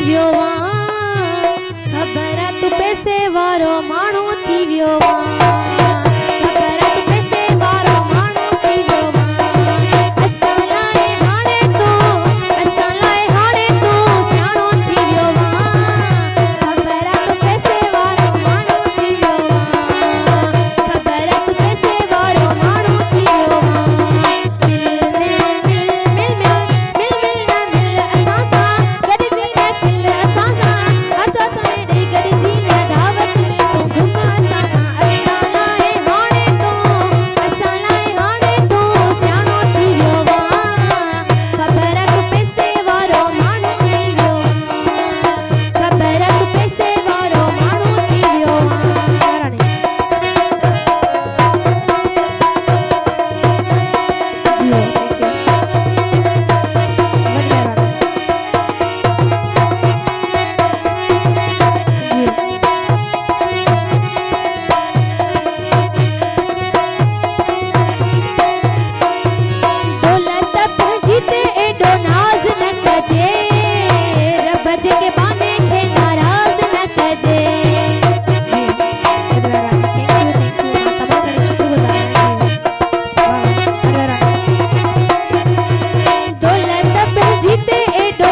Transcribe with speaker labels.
Speaker 1: वियो वा खबर तू पैसे वारो माण्हू थी वियो वा खबर तू पैसे वारो माण्हू थी वियो वा असां लाइ हाणे तू सियाणो थी वियो वा खबर तू पैसे वारो माण्हू थी वियो वा खबर तू पैसे वारो माण्हू थी वियो वा मिल ना मिल असां सां गॾिजी न खिल असां सां हथ में ॾेई गॾिजी न दावत में तूं घुम असां सां असां लाइ हाणे तूं सियाणो थी वियो वा खबर तू पैसे वारो माण्हू थी वियो वा खबर तू पैसे वारो माण्हू थी वियो वा राणी जी दौलत भजीते एडो नाज न कजे रब जे बाने खे नाराज न कजे दौलत भजीते एडो